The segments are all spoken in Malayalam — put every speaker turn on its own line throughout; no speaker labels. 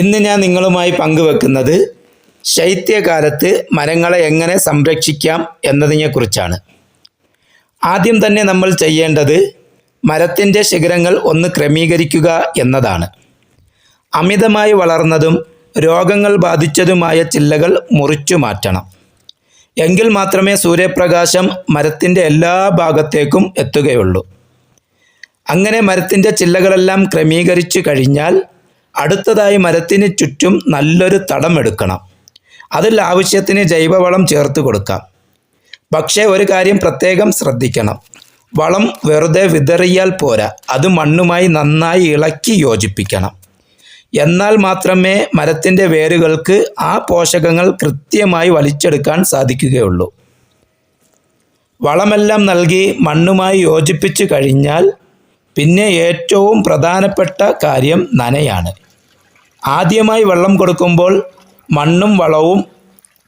ഇന്ന് ഞാൻ നിങ്ങളുമായി പങ്കുവെക്കുന്നത് ശൈത്യകാലത്ത് മരങ്ങളെ എങ്ങനെ സംരക്ഷിക്കാം എന്നതിനെക്കുറിച്ചാണ്. ആദ്യം തന്നെ നമ്മൾ ചെയ്യേണ്ടത് മരത്തിൻ്റെ ശിഖരങ്ങൾ ഒന്ന് ക്രമീകരിക്കുക എന്നതാണ്. അമിതമായി വളർന്നതും രോഗങ്ങൾ ബാധിച്ചതുമായ ചില്ലകൾ മുറിച്ചു മാറ്റണം. എങ്കിൽ മാത്രമേ സൂര്യപ്രകാശം മരത്തിൻ്റെ എല്ലാ ഭാഗത്തേക്കും എത്തുകയുള്ളൂ. അങ്ങനെ മരത്തിൻ്റെ ചില്ലകളെല്ലാം ക്രമീകരിച്ചു കഴിഞ്ഞാൽ അടുത്തതായി മരത്തിന് ചുറ്റും നല്ലൊരു തടം എടുക്കണം. അതിൽ ആവശ്യത്തിന് ജൈവവളം ചേർത്ത് കൊടുക്കാം. പക്ഷേ ഒരു കാര്യം പ്രത്യേകം ശ്രദ്ധിക്കണം. വളം വെറുതെ വിതറിയാൽ പോരാ, അത് മണ്ണുമായി നന്നായി ഇളക്കി യോജിപ്പിക്കണം. എന്നാൽ മാത്രമേ മരത്തിൻ്റെ വേരുകൾക്ക് ആ പോഷകങ്ങൾ കൃത്യമായി വലിച്ചെടുക്കാൻ സാധിക്കുകയുള്ളൂ. വളമെല്ലാം നൽകി മണ്ണുമായി യോജിപ്പിച്ചു കഴിഞ്ഞാൽ പിന്നെ ഏറ്റവും പ്രധാനപ്പെട്ട കാര്യം നനയാണ്. ആദ്യമായി വെള്ളം കൊടുക്കുമ്പോൾ മണ്ണും വളവും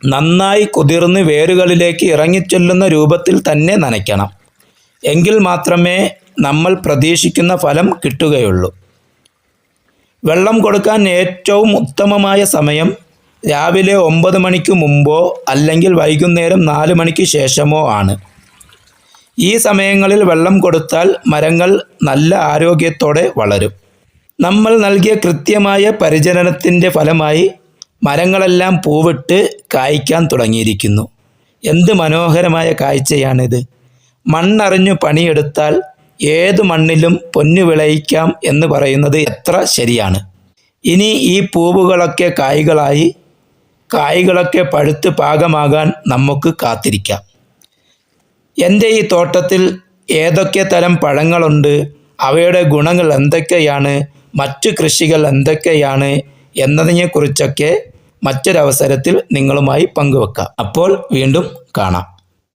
നന്നായി കുതിർന്ന് വേരുകളിലേക്ക് ഇറങ്ങിച്ചെല്ലുന്ന രൂപത്തിൽ തന്നെ നനയ്ക്കണം. എങ്കിൽ മാത്രമേ നമ്മൾ പ്രതീക്ഷിക്കുന്ന ഫലം കിട്ടുകയുള്ളൂ. വെള്ളം കൊടുക്കാൻ ഏറ്റവും ഉത്തമമായ സമയം രാവിലെ 9 മണിക്ക് മുമ്പോ അല്ലെങ്കിൽ വൈകുന്നേരം 4 മണിക്ക് ശേഷമോ ആണ്. ഈ സമയങ്ങളിൽ വെള്ളം കൊടുത്താൽ മരങ്ങൾ നല്ല ആരോഗ്യത്തോടെ വളരും. നമ്മൾ നൽകിയ കൃത്യമായ പരിചരണത്തിൻ്റെ ഫലമായി മരങ്ങളെല്ലാം പൂവിട്ട് കായ്ക്കാൻ തുടങ്ങിയിരിക്കുന്നു. എന്ത് മനോഹരമായ കാഴ്ചയാണിത്! മണ്ണറിഞ്ഞു പണിയെടുത്താൽ ഏതു മണ്ണിലും പൊന്നു വിളയിക്കാം എന്ന് പറയുന്നത് എത്ര ശരിയാണ്. ഇനി ഈ പൂവുകളൊക്കെ കായ്കളായി, കായ്കളൊക്കെ പഴുത്ത് പാകമാകാൻ നമുക്ക് കാത്തിരിക്കാം. എൻ്റെ ഈ തോട്ടത്തിൽ ഏതൊക്കെ തരം പഴങ്ങളുണ്ട്, അവയുടെ ഗുണങ്ങൾ എന്തൊക്കെയാണ്, മറ്റു കൃഷികൾ എന്തൊക്കെയാണ് എന്നതിനെക്കുറിച്ചൊക്കെ മറ്റൊരവസരത്തിൽ നിങ്ങളുമായി പങ്കുവെക്കാം. അപ്പോൾ വീണ്ടും കാണാം.